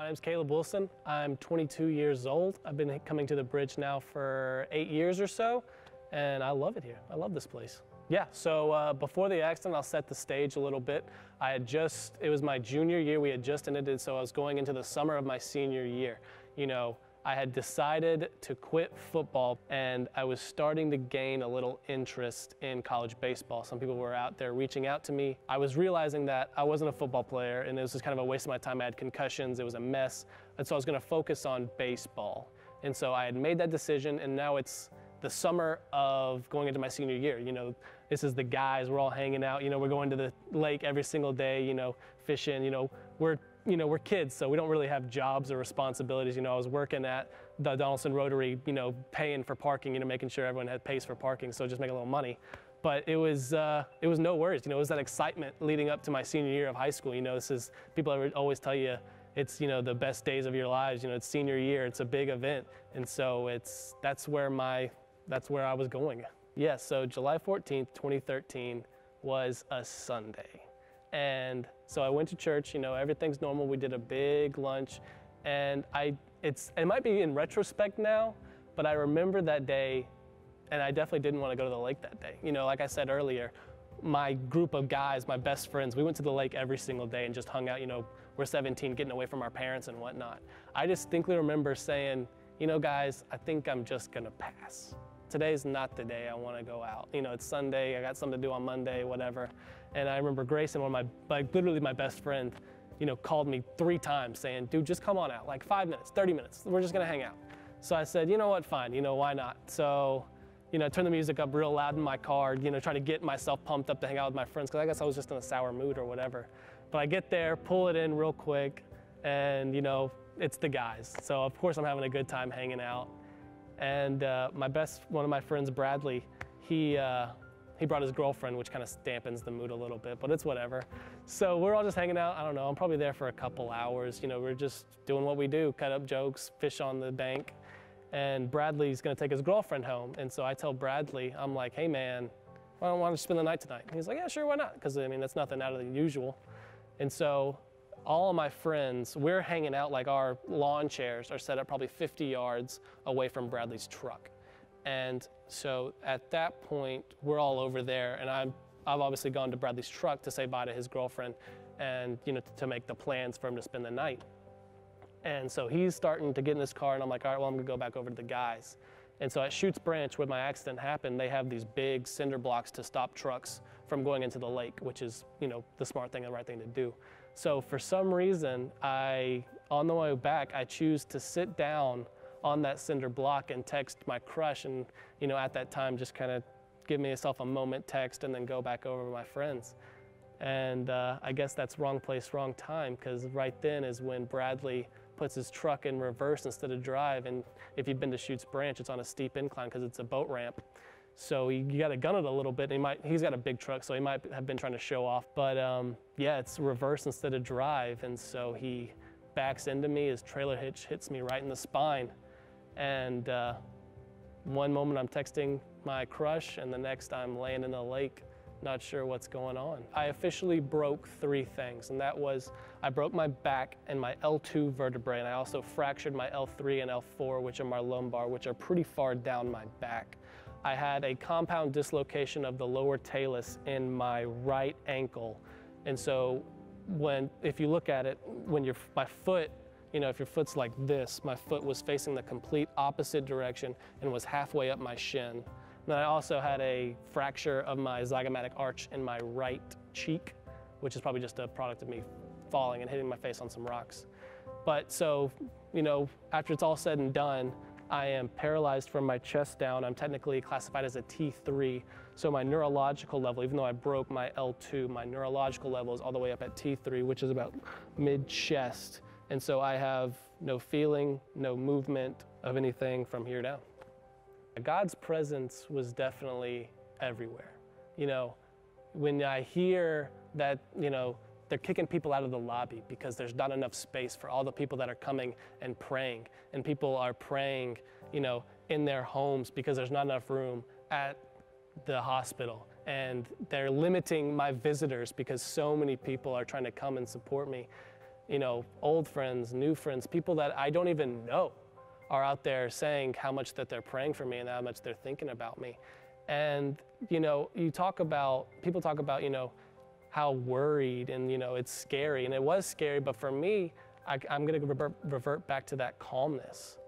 My name's Caleb Wilson. I'm 22 years old. I've been coming to the bridge now for 8 years or so, and I love it here. I love this place. Yeah, so before the accident, I'll set the stage a little bit. It was my junior year, we had just ended, so I was going into the summer of my senior year. You know, I had decided to quit football, and I was starting to gain a little interest in college baseball. Some people were out there reaching out to me. I was realizing that I wasn't a football player, and it was just kind of a waste of my time. I had concussions, it was a mess, and so I was gonna focus on baseball. And so I had made that decision, and now it's the summer of going into my senior year. You know, this is the guys, we're all hanging out, you know, we're going to the lake every single day, you know, fishing, you know, we're kids, so we don't really have jobs or responsibilities. You know, I was working at the Johnston Rotary, you know, paying for parking, you know, making sure everyone pays for parking, so just make a little money. But it was no worries, you know, it was that excitement leading up to my senior year of high school. You know, people always tell you, it's, you know, the best days of your lives, you know, it's senior year, it's a big event. And so that's where I was going. Yeah, so July 14th, 2013 was a Sunday. And so I went to church, you know, everything's normal. We did a big lunch, and it might be in retrospect now, but I remember that day, and I definitely didn't want to go to the lake that day. You know, like I said earlier, my group of guys, my best friends, we went to the lake every single day and just hung out. You know, we're 17, getting away from our parents and whatnot. I distinctly remember saying, you know, guys, I think I'm just gonna pass. Today's not the day I want to go out. You know, it's Sunday, I got something to do on Monday, whatever. And I remember Grayson, literally my best friend, you know, called me 3 times saying, dude, just come on out, like 5 minutes, 30 minutes, we're just gonna hang out. So I said, you know what, fine, you know, why not? So, you know, I turned the music up real loud in my car, you know, trying to get myself pumped up to hang out with my friends, because I guess I was just in a sour mood or whatever. But I get there, pull it in real quick, and, you know, it's the guys. So of course I'm having a good time hanging out. And one of my friends, Bradley, he brought his girlfriend, which kind of dampens the mood a little bit, but it's whatever. So we're all just hanging out. I don't know, I'm probably there for a couple hours. You know, we're just doing what we do, cut up jokes, fish on the bank. And Bradley's gonna take his girlfriend home. And so I tell Bradley, I'm like, hey man, why don't want to spend the night tonight? And he's like, yeah, sure, why not? Because I mean, that's nothing out of the usual. And so all of my friends, we're hanging out, like our lawn chairs are set up probably 50 yards away from Bradley's truck. And so at that point, we're all over there, and I've obviously gone to Bradley's truck to say bye to his girlfriend and, you know, to make the plans for him to spend the night. And so he's starting to get in his car, and I'm like, all right, well, I'm gonna go back over to the guys. And so at Chutes Branch, where my accident happened, they have these big cinder blocks to stop trucks from going into the lake, which is, you know, the smart thing, the right thing to do. So for some reason, on the way back, I choose to sit down on that cinder block and text my crush, and, you know, at that time, just kind of give myself a moment, text, and then go back over with my friends. And I guess that's wrong place, wrong time, because right then is when Bradley puts his truck in reverse instead of drive. And if you've been to Chutes Branch, it's on a steep incline because it's a boat ramp. So you got to gun it a little bit. He's got a big truck, so he might have been trying to show off. But yeah, it's reverse instead of drive. And so he backs into me, his trailer hitch hits me right in the spine. And one moment I'm texting my crush, and the next I'm laying in the lake, not sure what's going on. I officially broke 3 things, and that was, I broke my back and my L2 vertebrae, and I also fractured my L3 and L4, which are my lumbar, which are pretty far down my back. I had a compound dislocation of the lower talus in my right ankle. And so if you look at it, my foot, you know, if your foot's like this, my foot was facing the complete opposite direction and was halfway up my shin. Then I also had a fracture of my zygomatic arch in my right cheek, which is probably just a product of me falling and hitting my face on some rocks. But so, you know, after it's all said and done, I am paralyzed from my chest down. I'm technically classified as a T3. So my neurological level, even though I broke my L2, my neurological level is all the way up at T3, which is about mid-chest. And so I have no feeling, no movement of anything from here down. God's presence was definitely everywhere. You know, when I hear that, you know, they're kicking people out of the lobby because there's not enough space for all the people that are coming and praying. And people are praying, you know, in their homes because there's not enough room at the hospital. And they're limiting my visitors because so many people are trying to come and support me. old friends, new friends, people that I don't even know are out there saying how much that they're praying for me and how much they're thinking about me. And, people talk about, how worried and, it's scary. And it was scary, but for me, I'm going to revert back to that calmness.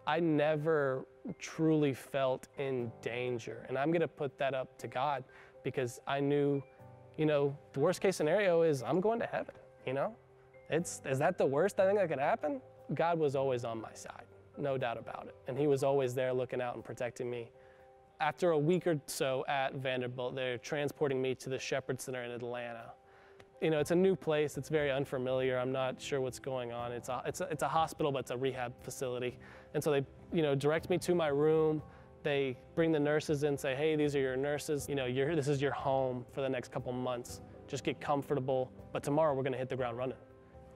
I never truly felt in danger. And I'm going to put that up to God because I knew, the worst case scenario is I'm going to heaven, Is that the worst thing that could happen? God was always on my side, no doubt about it. And he was always there looking out and protecting me. After a week or so at Vanderbilt, they're transporting me to the Shepherd Center in Atlanta. It's a new place. It's very unfamiliar. I'm not sure what's going on. It's a hospital, but it's a rehab facility. And so they, direct me to my room. They bring the nurses in, say, hey, these are your nurses. This is your home for the next couple months. Just get comfortable. But tomorrow we're going to hit the ground running.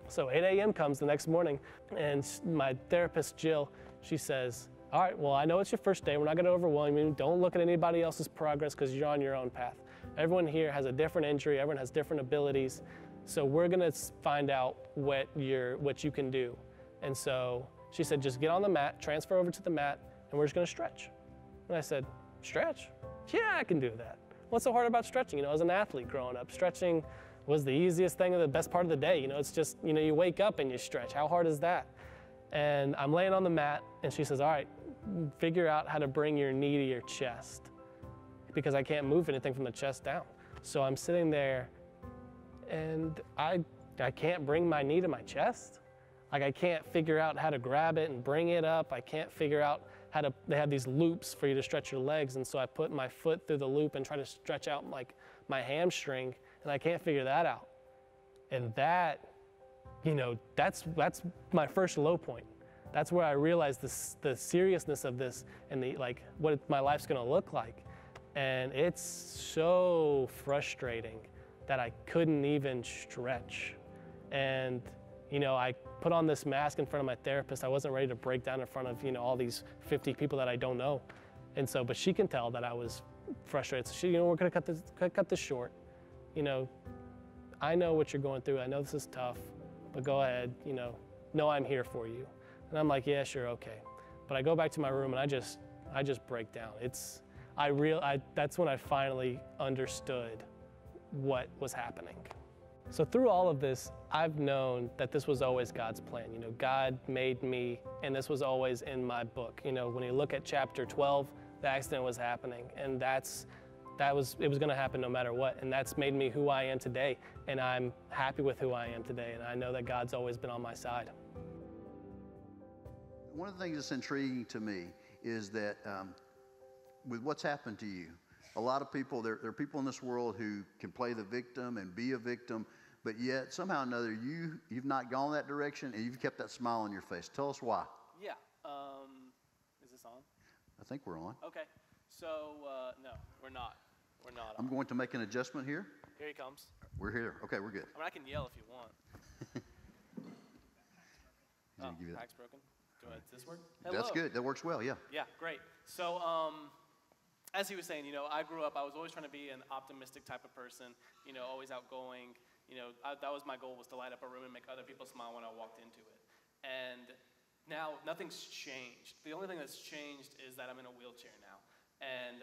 So 8 a.m. comes the next morning, and my therapist, Jill, she says, all right, well, I know it's your first day. We're not going to overwhelm you. Don't look at anybody else's progress because you're on your own path. Everyone here has a different injury. Everyone has different abilities. So we're going to find out what you can do. And so she said, just get on the mat, transfer over to the mat, and we're just going to stretch. And I said, stretch? Yeah, I can do that. What's so hard about stretching? As an athlete growing up, stretching was the easiest thing, the best part of the day. It's just, you wake up and you stretch. How hard is that? And I'm laying on the mat, and she says, all right, figure out how to bring your knee to your chest because I can't move anything from the chest down. So I'm sitting there, and I can't bring my knee to my chest. Like, I can't figure out how to grab it and bring it up. I can't figure out they have these loops for you to stretch your legs, and so I put my foot through the loop and try to stretch out like my hamstring, and I can't figure that out. And that, that's my first low point. That's where I realized the seriousness of this and what my life's gonna look like. And it's so frustrating that I couldn't even stretch. And, I put on this mask in front of my therapist. I wasn't ready to break down in front of, all these 50 people that I don't know. And so, but she can tell that I was frustrated. So she, we're gonna cut this short. I know what you're going through. I know this is tough, but go ahead, know I'm here for you. And I'm like, yeah, sure, okay. But I go back to my room and I just break down. That's when I finally understood what was happening. So through all of this, I've known that this was always God's plan. God made me, and this was always in my book. When you look at chapter 12, the accident was happening, and it was going to happen no matter what. And that's made me who I am today, and I'm happy with who I am today, and I know that God's always been on my side. One of the things that's intriguing to me is that with what's happened to you, a lot of people, there are people in this world who can play the victim and be a victim, but yet somehow or another you've not gone that direction and you've kept that smile on your face. Tell us why. Yeah. Is this on? I think we're on. Okay. So, no, we're not. We're not on. I'm going to make an adjustment here. Here he comes. We're here. Okay, we're good. I can yell if you want. Give you that. Pack's broken. Does this work? Hello. That's good. That works well, yeah. Yeah, great. So, as he was saying, I grew up, I was always trying to be an optimistic type of person, always outgoing. That was my goal, was to light up a room and make other people smile when I walked into it. And now nothing's changed. The only thing that's changed is that I'm in a wheelchair now. And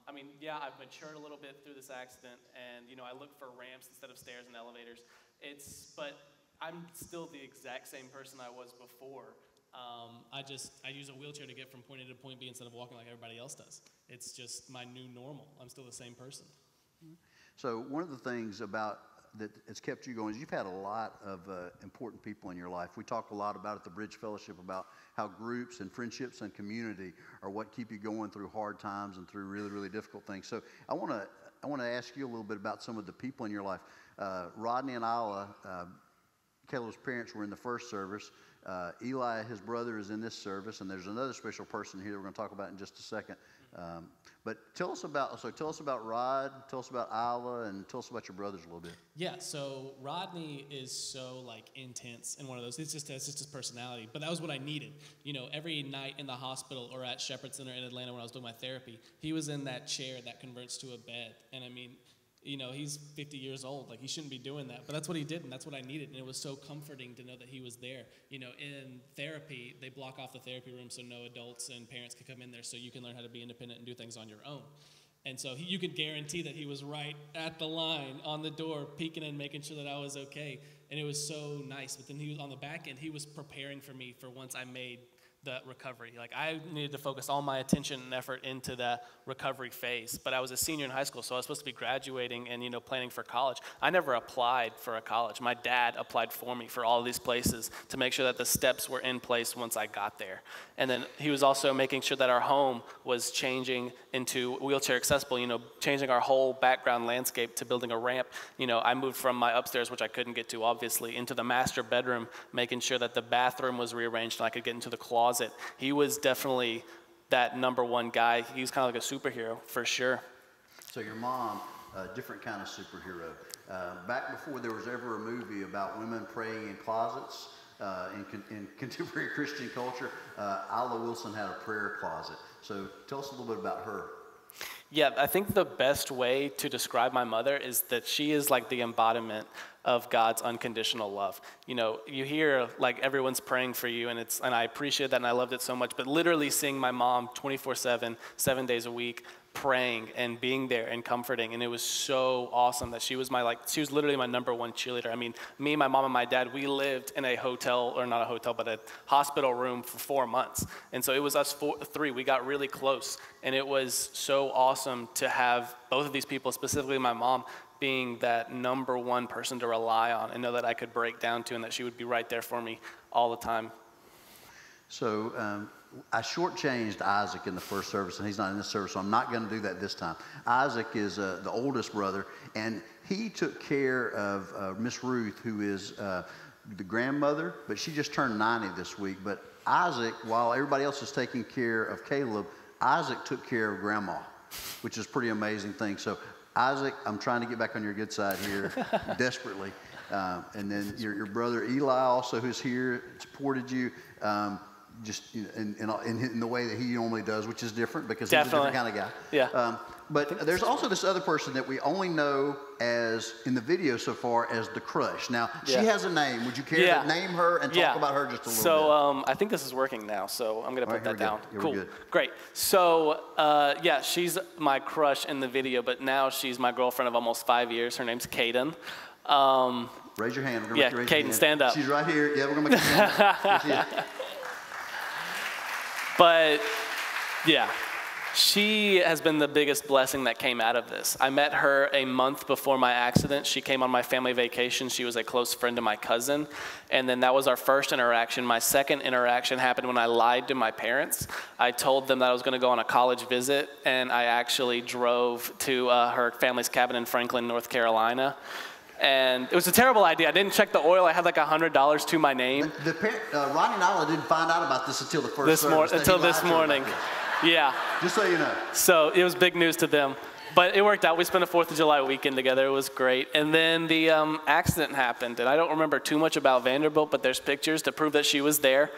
I've matured a little bit through this accident, and I look for ramps instead of stairs and elevators. But I'm still the exact same person I was before. I use a wheelchair to get from point A to point B instead of walking like everybody else does. It's just my new normal. I'm still the same person. So one of the things about that has kept you going is you've had a lot of important people in your life. We talk a lot about at the Bridge Fellowship about how groups and friendships and community are what keep you going through hard times and through really, really difficult things. So I want to ask you a little bit about some of the people in your life. Rodney and Isla, Caleb's parents were in the first service. Eli, his brother, is in this service, and there's another special person here that we're going to talk about in just a second. But tell us about Rod, tell us about Isla, and tell us about your brothers a little bit. Yeah, so Rodney is so intense and one of those. It's just his personality. But that was what I needed. Every night in the hospital or at Shepherd Center in Atlanta when I was doing my therapy, he was in that chair that converts to a bed. And you know, he's 50 years old. Like, he shouldn't be doing that. But that's what he did, and that's what I needed. And it was so comforting to know that he was there. You know, in therapy, they block off the therapy room so no adults and parents can come in there so you can learn how to be independent and do things on your own. And so you could guarantee that he was right at the line on the door, peeking in, making sure that I was okay. And it was so nice. But then he was on the back end, he was preparing for me for once I made the recovery. Like, I needed to focus all my attention and effort into the recovery phase. But I was a senior in high school, so I was supposed to be graduating and, you know, planning for college. I never applied for a college. My dad applied for me for all of these places to make sure that the steps were in place once I got there. And then he was also making sure that our home was changing into wheelchair accessible, you know, changing our whole background landscape to building a ramp. You know, I moved from my upstairs, which I couldn't get to, obviously, into the master bedroom, making sure that the bathroom was rearranged and I could get into the closet. He was definitely that number one guy. He was kind of like a superhero, for sure. So your mom, a different kind of superhero. Back before there was ever a movie about women praying in closets in contemporary Christian culture, Isla Wilson had a prayer closet. So tell us a little bit about her. Yeah, I think the best way to describe my mother is that she is like the embodiment of God's unconditional love. You know, you hear like everyone's praying for you, and I appreciate that, and I loved it so much, but literally seeing my mom 24/7, 7 days a week, praying and being there and comforting, and it was so awesome that she was literally my number one cheerleader. I mean, me, my mom, and my dad, we lived in a hotel, or not a hotel, but a hospital room for 4 months, and so it was us three. We got really close, and it was so awesome to have both of these people, specifically my mom, being that number one person to rely on and know that I could break down to, and that she would be right there for me all the time. So I shortchanged Isaac in the first service, and he's not in this service, so I'm not going to do that this time. Isaac is the oldest brother, and he took care of Miss Ruth, who is the grandmother, but she just turned 90 this week. But Isaac, while everybody else is taking care of Caleb, Isaac took care of Grandma, which is a pretty amazing thing. So Isaac, I'm trying to get back on your good side here desperately. And then your brother Eli also, who's here, supported you. Just in the way that he normally does, which is different because he's a different kind of guy. Yeah. But there's also this other person that we only know as, in the video so far, as the crush. Now, she has a name. Would you care to name her and talk about her just a little bit? I think this is working now, so I'm going to put that down. Cool. Good. Great. So, she's my crush in the video, but now she's my girlfriend of almost 5 years. Her name's Kaden. Raise your hand. Kaden, stand up. She's right here. Yeah, we're going to make her stand up. But, yeah, she has been the biggest blessing that came out of this. I met her a month before my accident. She came on my family vacation. She was a close friend of my cousin. And then that was our first interaction. My second interaction happened when I lied to my parents. I told them that I was going to go on a college visit, and I actually drove to her family's cabin in Franklin, North Carolina. And it was a terrible idea. I didn't check the oil. I had like $100 to my name. Ronnie and Isla didn't find out about this until the first service. Until this morning. Yeah. Just so you know. So it was big news to them. But it worked out. We spent a 4th of July weekend together. It was great. And then the accident happened. And I don't remember too much about Vanderbilt, but there's pictures to prove that she was there.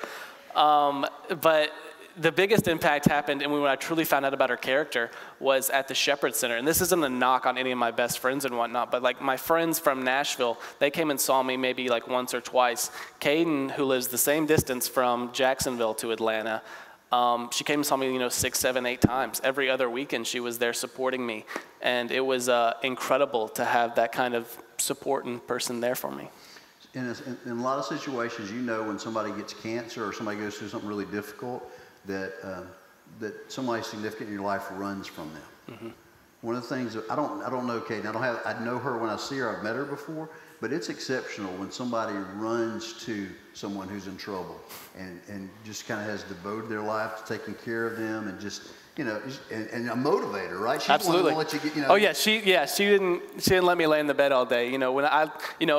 But the biggest impact happened, and when I truly found out about her character, was at the Shepherd Center. And this isn't a knock on any of my best friends and whatnot, but like my friends from Nashville, they came and saw me maybe like once or twice. Caden, who lives the same distance from Jacksonville to Atlanta, she came and saw me, 6, 7, 8 times. Every other weekend, she was there supporting me. And it was incredible to have that kind of support and person there for me. In a lot of situations, when somebody gets cancer or somebody goes through something really difficult, that somebody significant in your life runs from them. Mm-hmm. One of the things that I don't know Kaden. I know her when I see her. I've met her before, but it's exceptional when somebody runs to someone who's in trouble and just kind of has devoted their life to taking care of them and just and a motivator, right? She's Absolutely. The one that let you get, Oh yeah, she didn't let me lay in the bed all day. When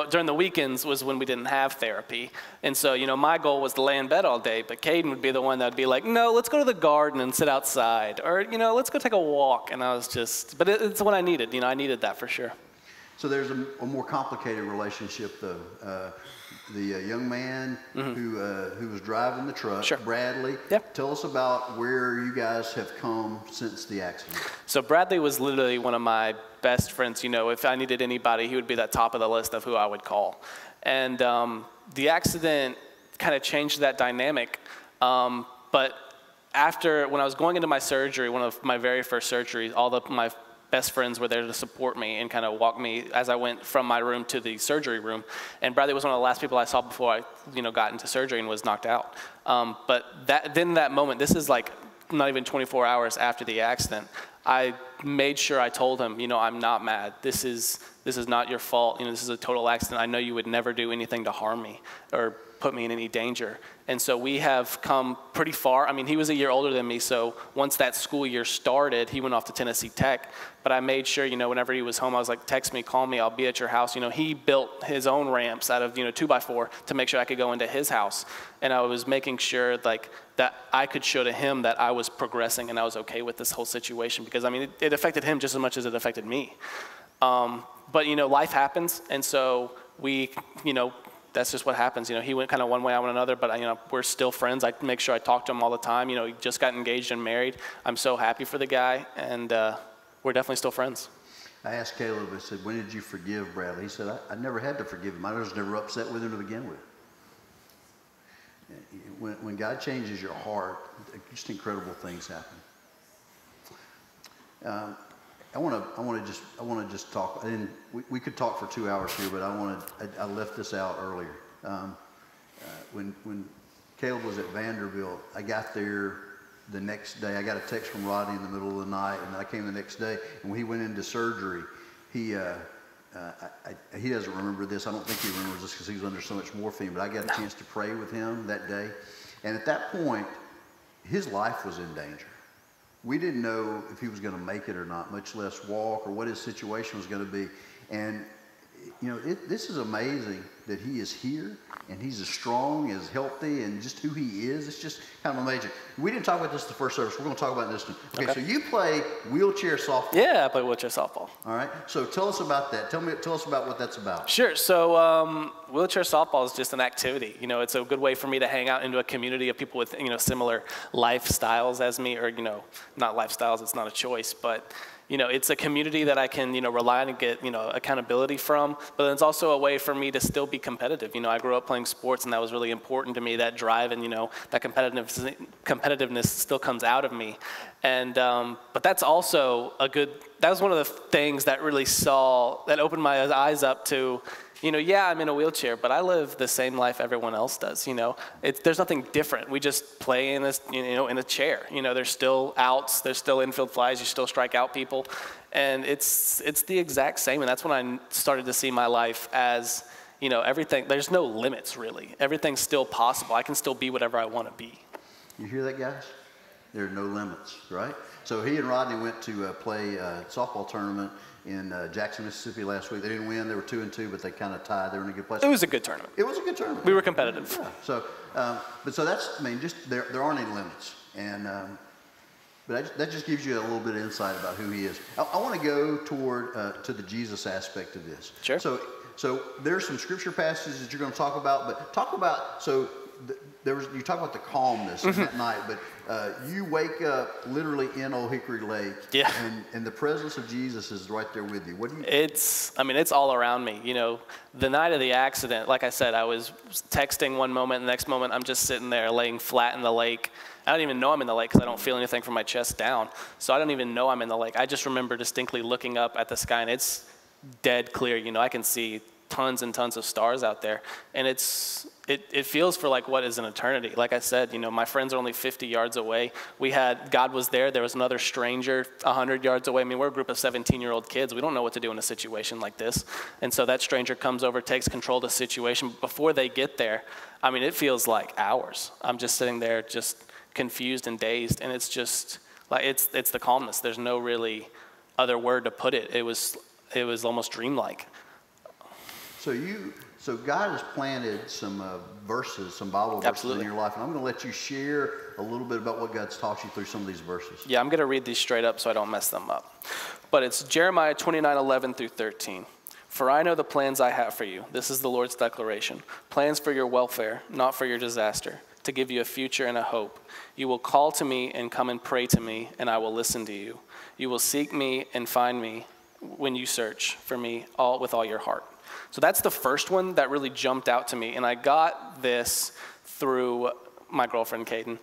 during the weekends was when we didn't have therapy, and so my goal was to lay in bed all day. But Caden would be the one that would be like, no, let's go to the garden and sit outside, or let's go take a walk. And I was but it's what I needed. I needed that for sure. So there's a more complicated relationship though. the young man who was driving the truck, Sure. Bradley. Yep. Tell us about where you guys have come since the accident. So Bradley was literally one of my best friends. You know, if I needed anybody, he would be at the top of the list of who I would call. And the accident kind of changed that dynamic. But after, when I was going into my surgery, one of my very first surgeries, all of my best friends were there to support me and kind of walk me as I went from my room to the surgery room. And Bradley was one of the last people I saw before I, got into surgery and was knocked out. But that moment, this is like not even 24 hours after the accident, I made sure I told him, I'm not mad. This is not your fault. This is a total accident. I know you would never do anything to harm me or put me in any danger. And so we have come pretty far. I mean, he was a year older than me, so once that school year started, he went off to Tennessee Tech. But I made sure, whenever he was home, I was like, text me, call me, I'll be at your house. He built his own ramps out of, 2x4 to make sure I could go into his house. And I was making sure, that I could show to him that I was progressing and I was okay with this whole situation. Because, it affected him just as much as it affected me. But, life happens, and so we, that's just what happens. He went kind of one way, I went another, but we're still friends. I make sure I talk to him all the time. He just got engaged and married. I'm so happy for the guy, and we're definitely still friends. I asked Caleb, I said, when did you forgive Bradley? He said, I never had to forgive him. I was never upset with him to begin with. When God changes your heart, just incredible things happen. I want to just talk. We could talk for 2 hours here, but I left this out earlier. When Caleb was at Vanderbilt, I got there the next day. I got a text from Rodney in the middle of the night, and I came the next day. And when he went into surgery, he doesn't remember this. I don't think he remembers this because he was under so much morphine. But I got a chance to pray with him that day, and at that point, his life was in danger. We didn't know if he was going to make it or not, much less walk, or what his situation was going to be. And, this is amazing that he is here, and he's as strong, as healthy, and just who he is. It's just kind of amazing. We didn't talk about this the first service. We're going to talk about this one. Okay, so you play wheelchair softball. Yeah, I play wheelchair softball. All right. So tell us about that. Tell us about what that's about. Sure. So wheelchair softball is just an activity. It's a good way for me to hang out into a community of people with, similar lifestyles as me, or, not lifestyles, it's not a choice, but it's a community that I can, rely on and get, accountability from. But then it's also a way for me to still be competitive. I grew up playing sports, and that was really important to me. That drive and, that competitiveness still comes out of me. And but that's also that was one of the things that really that opened my eyes up to, yeah, I'm in a wheelchair, but I live the same life everyone else does. There's nothing different. We just play in this, in a chair. There's still outs, there's still infield flies, you still strike out people, and it's the exact same. And that's when I started to see my life as, everything. There's no limits really. Everything's still possible. I can still be whatever I want to be. You hear that, guys? There are no limits, right? So he and Rodney went to play a softball tournament in Jackson, Mississippi last week. They didn't win. They were 2-2, but they kind of tied. They were in a good place. It was a good tournament. It was a good tournament. We were competitive. Yeah. So, so that's, just there aren't any limits. And but that just gives you a little bit of insight about who he is. I want to go toward to the Jesus aspect of this. Sure. So there's some scripture passages that you're going to talk about, but talk about you talk about the calmness that night, but you wake up literally in Old Hickory Lake, yeah, and the presence of Jesus is right there with you. What do you? It's all around me. The night of the accident, like I said, I was texting one moment, and the next moment I'm just sitting there laying flat in the lake. I don't even know I'm in the lake because I don't feel anything from my chest down. So I don't even know I'm in the lake. I just remember distinctly looking up at the sky, and it's dead clear. I can see tons and tons of stars out there, and it feels for like what is an eternity. Like I said, my friends are only 50 yards away. God was there. There was another stranger 100 yards away. We're a group of 17-year-old kids. We don't know what to do in a situation like this. And so that stranger comes over, takes control of the situation. Before they get there, it feels like hours. I'm just sitting there just confused and dazed, and it's just like it's the calmness. There's no really other word to put it. It was almost dreamlike. So God has planted some verses, some Bible verses Absolutely. in your life, and I'm going to let you share a little bit about what God's taught you through some of these verses. Yeah, I'm going to read these straight up so I don't mess them up. But it's Jeremiah 29:11 through 13. For I know the plans I have for you. This is the Lord's declaration. Plans for your welfare, not for your disaster, to give you a future and a hope. You will call to me and come and pray to me, and I will listen to you. You will seek me and find me when you search for me with all your heart. So that's the first one that really jumped out to me. And I got this through my girlfriend, Kaden.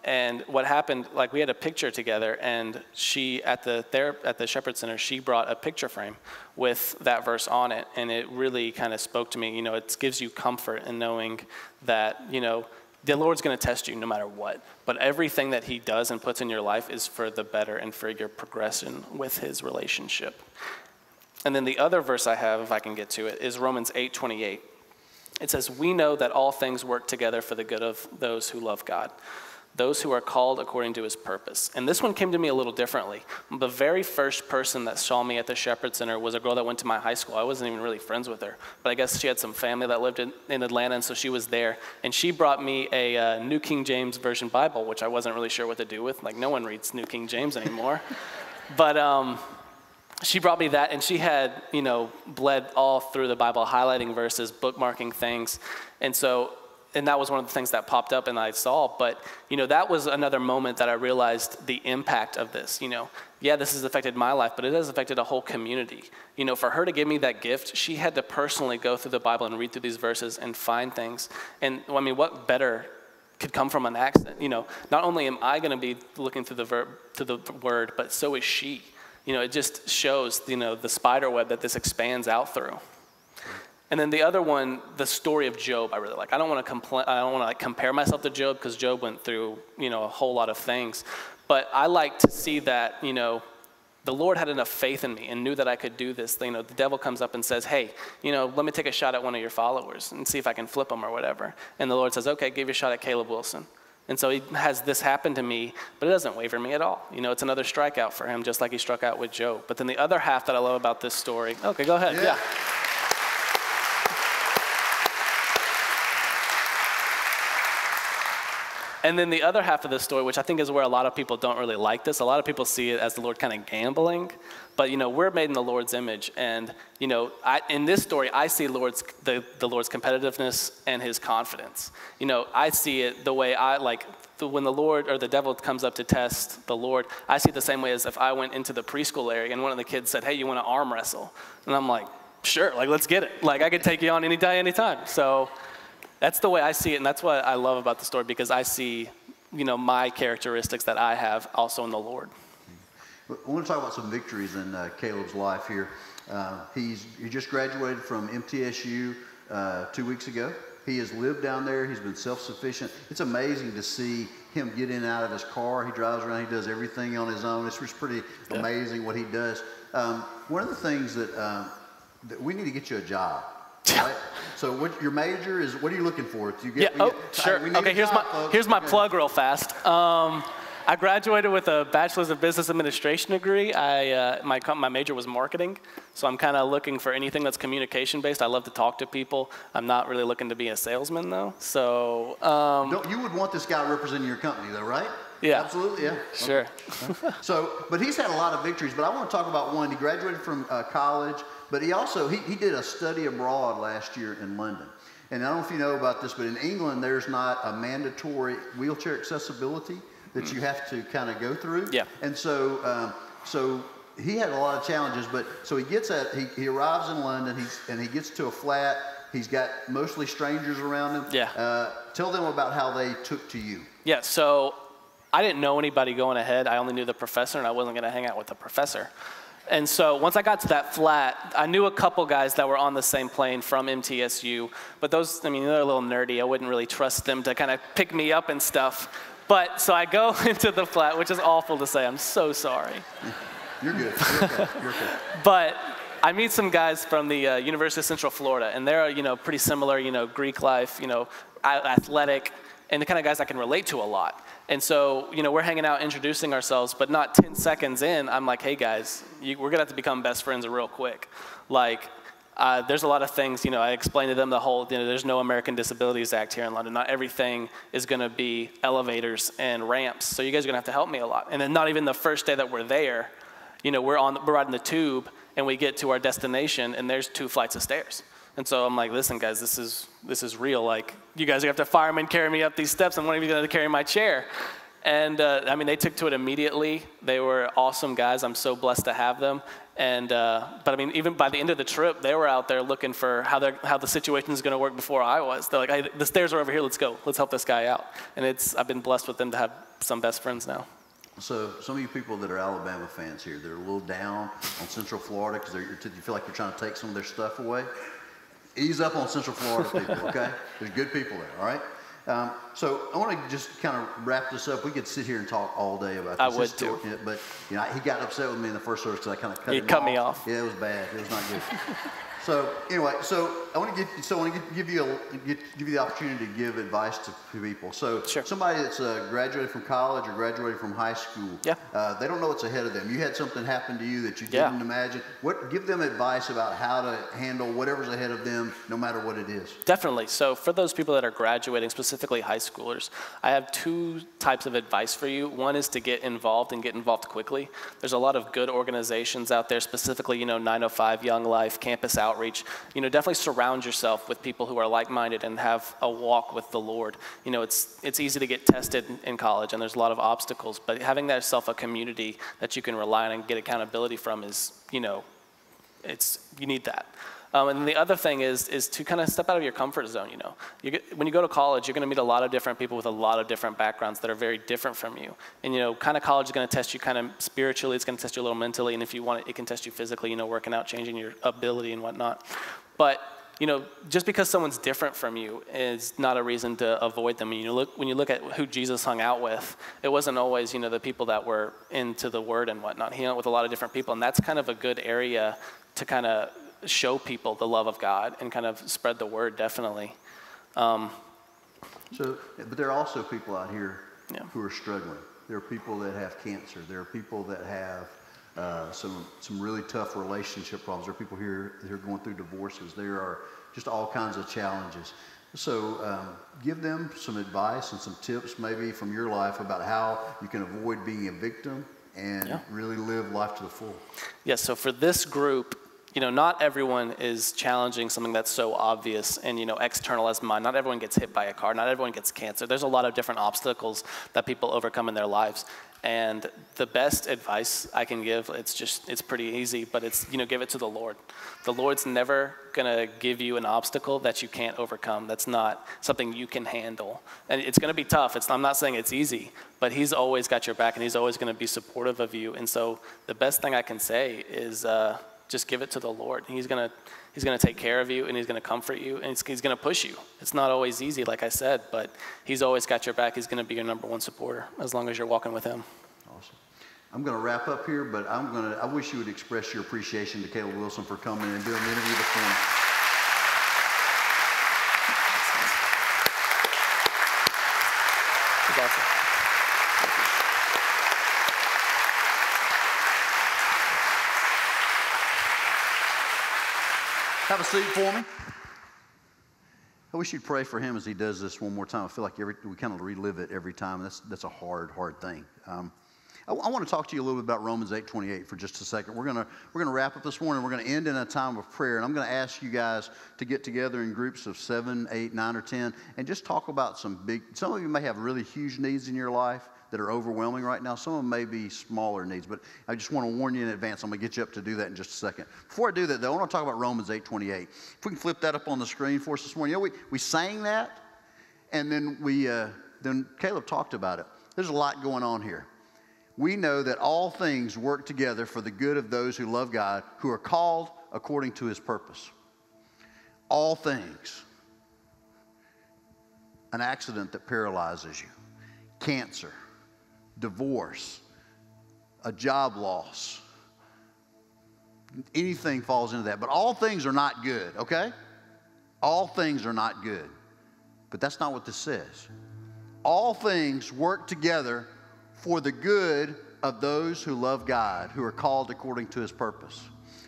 And what happened, like we had a picture together, and she, at the Shepherd Center, she brought a picture frame with that verse on it. And it really kind of spoke to me. You know, it gives you comfort in knowing that, you know, the Lord's going to test you no matter what. But everything that he does and puts in your life is for the better and for your progression with his relationship. And then the other verse I have, if I can get to it, is Romans 8:28. It says, we know that all things work together for the good of those who love God, those who are called according to his purpose. And this one came to me a little differently. The very first person that saw me at the Shepherd Center was a girl that went to my high school. I wasn't even really friends with her, but I guess she had some family that lived in Atlanta, and so she was there. And she brought me a New King James Version Bible, which I wasn't really sure what to do with. Like, no one reads New King James anymore. But she brought me that, and she had, you know, bled all through the Bible, highlighting verses, bookmarking things. And that was one of the things that popped up and I saw. But, you know, that was another moment that I realized the impact of this. You know, yeah, this has affected my life, but it has affected a whole community. You know, for her to give me that gift, she had to personally go through the Bible and read through these verses and find things. And, I mean, what better could come from an accident? You know, not only am I going to be looking through the word, but so is she. You know, it just shows, you know, the spider web that this expands out through. And then the other one, the story of Job, I really like. I don't want to compare myself to Job, because Job went through, you know, a whole lot of things. But I like to see that, you know, the Lord had enough faith in me and knew that I could do this. You know, the devil comes up and says, hey, you know, let me take a shot at one of your followers and see if I can flip them or whatever. And the Lord says, okay, give you a shot at Caleb Wilson. And so he has this happen to me, but it doesn't waver me at all. You know, it's another strikeout for him, just like he struck out with Job. But then the other half that I love about this story, okay, go ahead, yeah. And then the other half of this story, which I think is where a lot of people don't really like this. A lot of people see it as the Lord kind of gambling. But, you know, we're made in the Lord's image. And, you know, in this story, I see the Lord's competitiveness and his confidence. You know, I see it the way when the Lord or the devil comes up to test the Lord, I see it the same way as if I went into the preschool area and one of the kids said, hey, you want to arm wrestle? And I'm like, sure, like, let's get it. Like, I could take you on any day, anytime. So that's the way I see it, and that's what I love about the story, because I see, you know, my characteristics that I have also in the Lord. I want to talk about some victories in Caleb's life here. He just graduated from MTSU 2 weeks ago. He has lived down there. He's been self-sufficient. It's amazing to see him get in and out of his car. He drives around. He does everything on his own. It's just pretty amazing what he does. One of the things that we need to get you a job. Right? So what your major is, what are you looking for? Sure. Okay, here's my plug real fast. I graduated with a Bachelor's of Business Administration degree. My major was marketing, so I'm kind of looking for anything that's communication based. I love to talk to people. I'm not really looking to be a salesman though. So you would want this guy representing your company though, right? Yeah. Absolutely, yeah. Sure. Okay. But he's had a lot of victories, but I want to talk about one. He graduated from college, but he also, he did a study abroad last year in London. And I don't know if you know about this, but in England, there's not a mandatory wheelchair accessibility that you have to kind of go through. Yeah. And so, he had a lot of challenges, but so he arrives in London, and he gets to a flat. He's got mostly strangers around him. Yeah. Tell them about how they took to you. Yeah, so I didn't know anybody going ahead. I only knew the professor, and I wasn't going to hang out with the professor. And so once I got to that flat, I knew a couple guys that were on the same plane from MTSU, but those, I mean, they're a little nerdy. I wouldn't really trust them to kind of pick me up and stuff. But so I go into the flat, which is awful to say. I'm so sorry. You're good. You're okay. You're okay. But I meet some guys from the University of Central Florida, and they're, you know, pretty similar, you know, Greek life, you know, athletic, and the kind of guys I can relate to a lot. And so, you know, we're hanging out, introducing ourselves, but not 10 seconds in, I'm like, hey guys, we're gonna have to become best friends real quick. Like, there's a lot of things, you know, I explained to them the whole, you know, there's no American Disabilities Act here in London. Not everything is gonna be elevators and ramps. So you guys are gonna have to help me a lot. And then not even the first day that we're there, you know, we're riding the tube, and we get to our destination, and there's 2 flights of stairs. And so I'm like, listen, guys, this is real. Like, you guys are going to have to firemen carry me up these steps. I'm not even going to carry my chair. And, I mean, they took to it immediately. They were awesome guys. I'm so blessed to have them. And, but I mean, even by the end of the trip, they were out there looking for how the situation is going to work before I was. They're like, hey, the stairs are over here. Let's go. Let's help this guy out. And I've been blessed with them to have some best friends now. So some of you people that are Alabama fans here, they're a little down on Central Florida because you feel like you're trying to take some of their stuff away. Ease up on Central Florida people, okay? There's good people there, all right? So I want to just kind of wrap this up. We could sit here and talk all day about this. I would too. But you know, he got upset with me in the first service because I kind of cut me off. Yeah, it was bad. It was not good. So anyway, I want to give you the opportunity to give advice to people. So sure. Somebody that's graduated from college or graduated from high school, yeah. They don't know what's ahead of them. You had something happen to you that you didn't imagine. Give them advice about how to handle whatever's ahead of them, no matter what it is. Definitely. So for those people that are graduating, specifically high schoolers, I have 2 types of advice for you. One is to get involved and get involved quickly. There's a lot of good organizations out there, specifically, 905 Young Life, Campus Outreach. Definitely surround yourself with people who are like-minded and have a walk with the Lord. It's easy to get tested in college, and there's a lot of obstacles, but having that self a community that you can rely on and get accountability from is, you need that. And then the other thing is to kind of step out of your comfort zone. When you go to college, you're going to meet a lot of different people with a lot of different backgrounds that are very different from you. And kind of college is going to test you kind of spiritually. It's going to test you a little mentally, and if you want it can test you physically. Working out, changing your ability and whatnot. But just because someone's different from you is not a reason to avoid them. When you look at who Jesus hung out with, it wasn't always the people that were into the Word and whatnot. He hung out with a lot of different people, and that's kind of a good area to kind of show people the love of God and kind of spread the word, definitely. But there are also people out here who are struggling. There are people that have cancer. There are people that have some really tough relationship problems. There are people here that are going through divorces. There are just all kinds of challenges. So give them some advice and some tips maybe from your life about how you can avoid being a victim and really live life to the full. Yes, so for this group, not everyone is challenging something that's so obvious and, external as mine. Not everyone gets hit by a car. Not everyone gets cancer. There's a lot of different obstacles that people overcome in their lives. And the best advice I can give, it's pretty easy, but it's, give it to the Lord. The Lord's never going to give you an obstacle that you can't overcome. That's not something you can handle. And it's going to be tough. I'm not saying it's easy, but He's always got your back, and He's always going to be supportive of you. And so the best thing I can say is, just give it to the Lord. He's gonna take care of you, and He's gonna comfort you, and He's gonna push you. It's not always easy, like I said, but He's always got your back. He's gonna be your number 1 supporter as long as you're walking with Him. Awesome. I'm gonna wrap up here, but I wish you would express your appreciation to Caleb Wilson for coming and doing the interview this morning. Have a seat for me. I wish you'd pray for him as he does this one more time. I feel like we kind of relive it every time. That's a hard thing. I want to talk to you a little bit about Romans 8:28 for just a second. We're gonna wrap up this morning. We're gonna end in a time of prayer, and I'm gonna ask you guys to get together in groups of 7, 8, 9, or 10, and just talk about some of you may have really huge needs in your life that are overwhelming right now. Some of them may be smaller needs, but I just want to warn you in advance. I'm going to get you up to do that in just a second. Before I do that, though, I want to talk about Romans 8:28. If we can flip that up on the screen for us this morning. We sang that, and then then Caleb talked about it. There's a lot going on here. We know that all things work together for the good of those who love God, who are called according to His purpose. All things. An accident that paralyzes you. Cancer. Divorce, a job loss, anything falls into that. But all things are not good, okay? All things are not good. But that's not what this says. All things work together for the good of those who love God, who are called according to His purpose.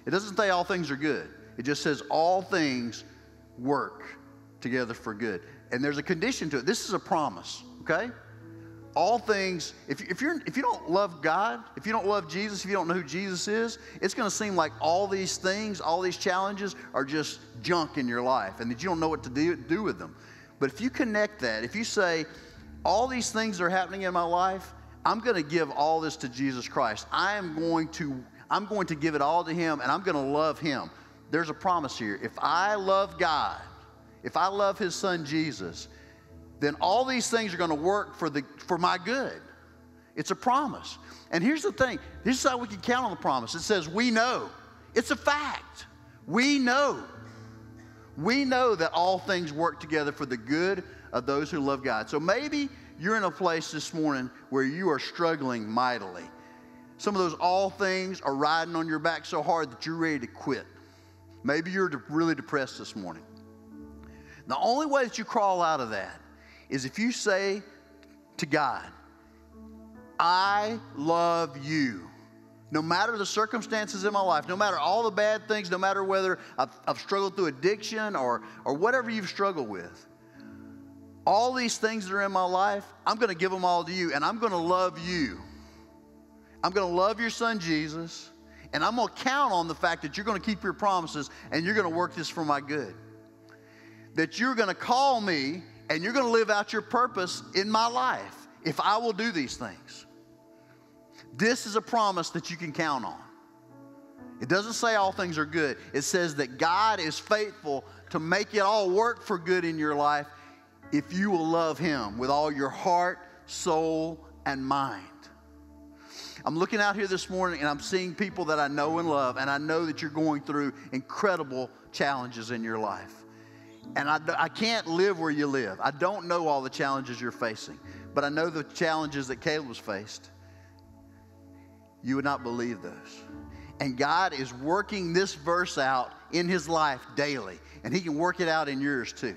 It doesn't say all things are good. It just says all things work together for good. And there's a condition to it. This is a promise, okay? all things, if you don't love God, if you don't love Jesus, if you don't know who Jesus is, it's going to seem like all these things, all these challenges are just junk in your life and that you don't know what to do with them. But if you connect that, if you say, all these things that are happening in my life, I'm going to give all this to Jesus Christ. I'm going to give it all to Him, and I'm going to love Him. There's a promise here. If I love God, if I love His Son Jesus, then all these things are going to work for my good. It's a promise. And here's the thing. This is how we can count on the promise. It says, we know. It's a fact. We know. We know that all things work together for the good of those who love God. So maybe you're in a place this morning where you are struggling mightily. Some of those all things are riding on your back so hard that you're ready to quit. Maybe you're really depressed this morning. The only way that you crawl out of that is if you say to God, I love you. No matter the circumstances in my life, no matter all the bad things, no matter whether I've struggled through addiction or whatever you've struggled with, all these things that are in my life, I'm going to give them all to you, and I'm going to love you. I'm going to love your Son Jesus, and I'm going to count on the fact that you're going to keep your promises and you're going to work this for my good. That you're going to call me and you're going to live out your purpose in my life if I will do these things. This is a promise that you can count on. It doesn't say all things are good. It says that God is faithful to make it all work for good in your life if you will love Him with all your heart, soul, and mind. I'm looking out here this morning and I'm seeing people that I know and love, and I know that you're going through incredible challenges in your life. And I can't live where you live. I don't know all the challenges you're facing, but I know the challenges that Caleb's faced. You would not believe those. And God is working this verse out in his life daily, and He can work it out in yours too.